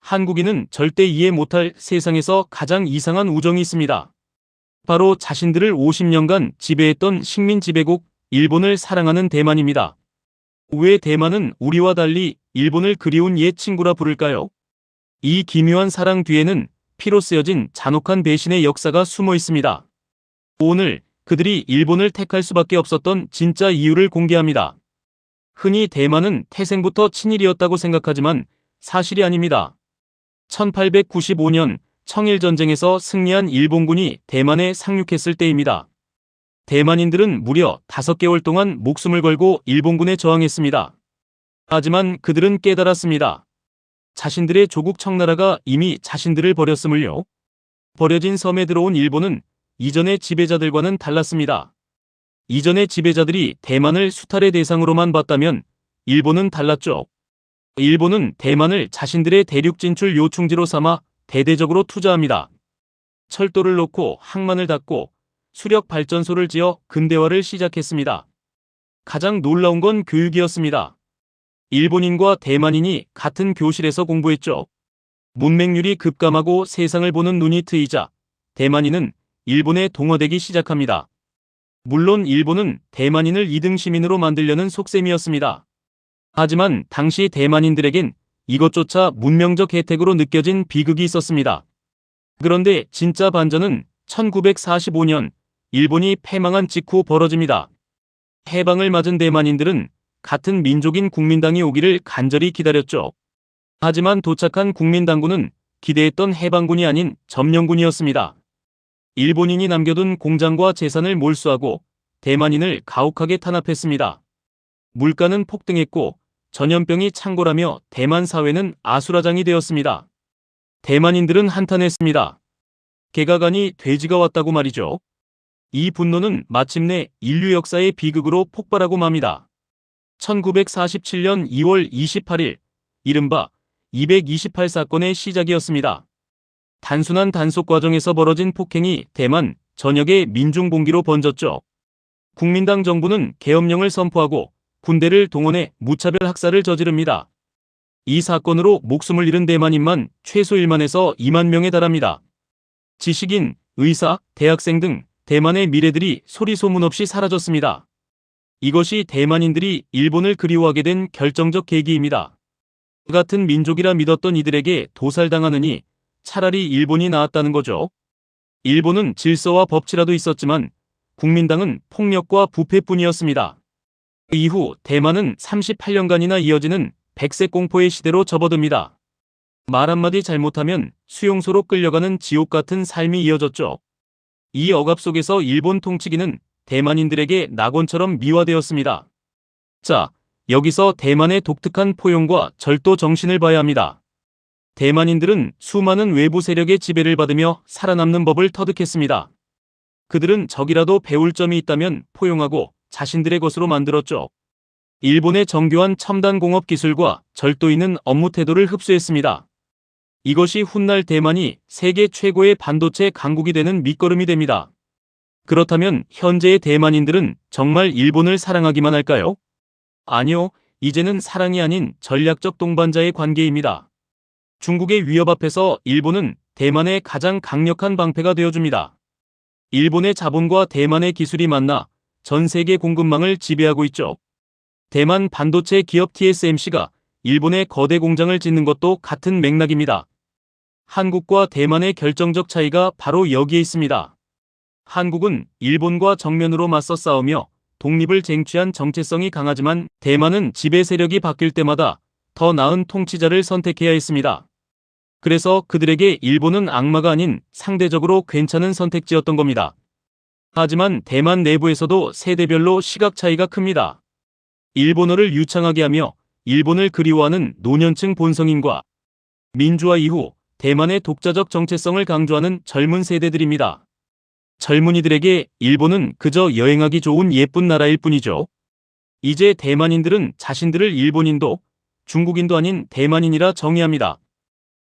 한국인은 절대 이해 못할 세상에서 가장 이상한 우정이 있습니다. 바로 자신들을 50년간 지배했던 식민 지배국 일본을 사랑하는 대만입니다. 왜 대만은 우리와 달리 일본을 그리운 옛 친구라 부를까요? 이 기묘한 사랑 뒤에는 피로 쓰여진 잔혹한 배신의 역사가 숨어 있습니다. 오늘 그들이 일본을 택할 수밖에 없었던 진짜 이유를 공개합니다. 흔히 대만은 태생부터 친일이었다고 생각하지만 사실이 아닙니다. 1895년 청일전쟁에서 승리한 일본군이 대만에 상륙했을 때입니다. 대만인들은 무려 5개월 동안 목숨을 걸고 일본군에 저항했습니다. 하지만 그들은 깨달았습니다. 자신들의 조국 청나라가 이미 자신들을 버렸음을요. 버려진 섬에 들어온 일본은 이전의 지배자들과는 달랐습니다. 이전의 지배자들이 대만을 수탈의 대상으로만 봤다면 일본은 달랐죠. 일본은 대만을 자신들의 대륙 진출 요충지로 삼아 대대적으로 투자합니다. 철도를 놓고 항만을 닫고 수력 발전소를 지어 근대화를 시작했습니다. 가장 놀라운 건 교육이었습니다. 일본인과 대만인이 같은 교실에서 공부했죠. 문맹률이 급감하고 세상을 보는 눈이 트이자 대만인은 일본에 동화되기 시작합니다. 물론 일본은 대만인을 2등 시민으로 만들려는 속셈이었습니다. 하지만 당시 대만인들에겐 이것조차 문명적 혜택으로 느껴진 비극이 있었습니다. 그런데 진짜 반전은 1945년 일본이 패망한 직후 벌어집니다. 해방을 맞은 대만인들은 같은 민족인 국민당이 오기를 간절히 기다렸죠. 하지만 도착한 국민당군은 기대했던 해방군이 아닌 점령군이었습니다. 일본인이 남겨둔 공장과 재산을 몰수하고 대만인을 가혹하게 탄압했습니다. 물가는 폭등했고 전염병이 창궐하며 대만 사회는 아수라장이 되었습니다. 대만인들은 한탄했습니다. 개가간이 돼지가 왔다고 말이죠. 이 분노는 마침내 인류 역사의 비극으로 폭발하고 맙니다. 1947년 2월 28일 이른바 228사건의 시작이었습니다. 단순한 단속 과정에서 벌어진 폭행이 대만 전역의 민중봉기로 번졌죠. 국민당 정부는 계엄령을 선포하고 군대를 동원해 무차별 학살을 저지릅니다. 이 사건으로 목숨을 잃은 대만인만 최소 1만에서 2만 명에 달합니다. 지식인, 의사, 대학생 등 대만의 미래들이 소리 소문 없이 사라졌습니다. 이것이 대만인들이 일본을 그리워하게 된 결정적 계기입니다. 같은 민족이라 믿었던 이들에게 도살당하느니 차라리 일본이 나았다는 거죠. 일본은 질서와 법치라도 있었지만 국민당은 폭력과 부패뿐이었습니다. 이후 대만은 38년간이나 이어지는 백색 공포의 시대로 접어듭니다. 말 한마디 잘못하면 수용소로 끌려가는 지옥 같은 삶이 이어졌죠. 이 억압 속에서 일본 통치기는 대만인들에게 낙원처럼 미화되었습니다. 자, 여기서 대만의 독특한 포용과 절도 정신을 봐야 합니다. 대만인들은 수많은 외부 세력의 지배를 받으며 살아남는 법을 터득했습니다. 그들은 적이라도 배울 점이 있다면 포용하고 자신들의 것으로 만들었죠. 일본의 정교한 첨단 공업 기술과 절도 있는 업무 태도를 흡수했습니다. 이것이 훗날 대만이 세계 최고의 반도체 강국이 되는 밑거름이 됩니다. 그렇다면 현재의 대만인들은 정말 일본을 사랑하기만 할까요? 아니요, 이제는 사랑이 아닌 전략적 동반자의 관계입니다. 중국의 위협 앞에서 일본은 대만의 가장 강력한 방패가 되어줍니다. 일본의 자본과 대만의 기술이 만나 전 세계 공급망을 지배하고 있죠. 대만 반도체 기업 TSMC가 일본의 거대 공장을 짓는 것도 같은 맥락입니다. 한국과 대만의 결정적 차이가 바로 여기에 있습니다. 한국은 일본과 정면으로 맞서 싸우며 독립을 쟁취한 정체성이 강하지만 대만은 지배 세력이 바뀔 때마다 더 나은 통치자를 선택해야 했습니다. 그래서 그들에게 일본은 악마가 아닌 상대적으로 괜찮은 선택지였던 겁니다. 하지만 대만 내부에서도 세대별로 시각 차이가 큽니다. 일본어를 유창하게 하며 일본을 그리워하는 노년층 본성인과 민주화 이후 대만의 독자적 정체성을 강조하는 젊은 세대들입니다. 젊은이들에게 일본은 그저 여행하기 좋은 예쁜 나라일 뿐이죠. 이제 대만인들은 자신들을 일본인도 중국인도 아닌 대만인이라 정의합니다.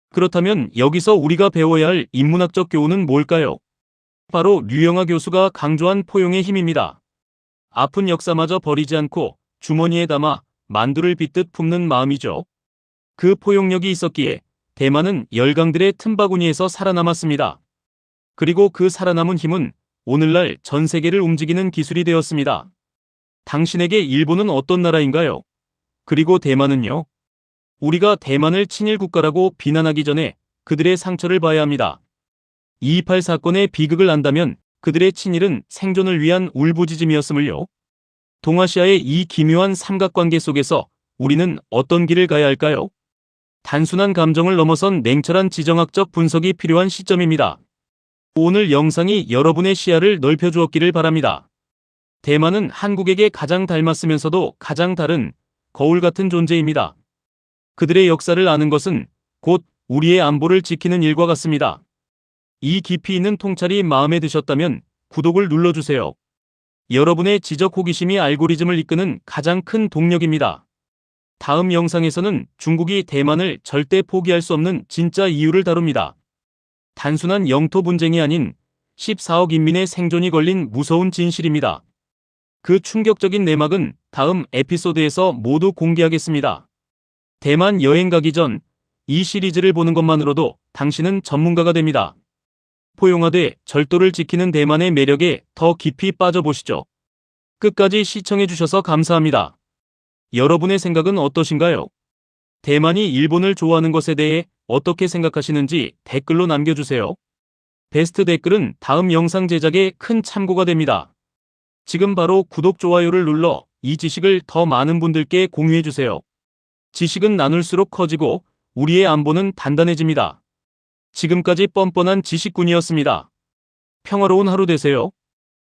그렇다면 여기서 우리가 배워야 할 인문학적 교훈은 뭘까요? 바로 류영하 교수가 강조한 포용의 힘입니다. 아픈 역사마저 버리지 않고 주머니에 담아 만두를 빚듯 품는 마음이죠. 그 포용력이 있었기에 대만은 열강들의 틈바구니에서 살아남았습니다. 그리고 그 살아남은 힘은 오늘날 전 세계를 움직이는 기술이 되었습니다. 당신에게 일본은 어떤 나라인가요? 그리고 대만은요? 우리가 대만을 친일 국가라고 비난하기 전에 그들의 상처를 봐야 합니다. 2.28 사건의 비극을 안다면 그들의 친일은 생존을 위한 울부짖음이었음을요. 동아시아의 이 기묘한 삼각관계 속에서 우리는 어떤 길을 가야 할까요? 단순한 감정을 넘어선 냉철한 지정학적 분석이 필요한 시점입니다. 오늘 영상이 여러분의 시야를 넓혀주었기를 바랍니다. 대만은 한국에게 가장 닮았으면서도 가장 다른 거울 같은 존재입니다. 그들의 역사를 아는 것은 곧 우리의 안보를 지키는 일과 같습니다. 이 깊이 있는 통찰이 마음에 드셨다면 구독을 눌러주세요. 여러분의 지적 호기심이 알고리즘을 이끄는 가장 큰 동력입니다. 다음 영상에서는 중국이 대만을 절대 포기할 수 없는 진짜 이유를 다룹니다. 단순한 영토 분쟁이 아닌 14억 인민의 생존이 걸린 무서운 진실입니다. 그 충격적인 내막은 다음 에피소드에서 모두 공개하겠습니다. 대만 여행 가기 전 이 시리즈를 보는 것만으로도 당신은 전문가가 됩니다. 포용화돼 절도를 지키는 대만의 매력에 더 깊이 빠져보시죠. 끝까지 시청해주셔서 감사합니다. 여러분의 생각은 어떠신가요? 대만이 일본을 좋아하는 것에 대해 어떻게 생각하시는지 댓글로 남겨주세요. 베스트 댓글은 다음 영상 제작에 큰 참고가 됩니다. 지금 바로 구독, 좋아요를 눌러 이 지식을 더 많은 분들께 공유해주세요. 지식은 나눌수록 커지고 우리의 안보는 단단해집니다. 지금까지 뻔뻔한 지식군이었습니다. 평화로운 하루 되세요.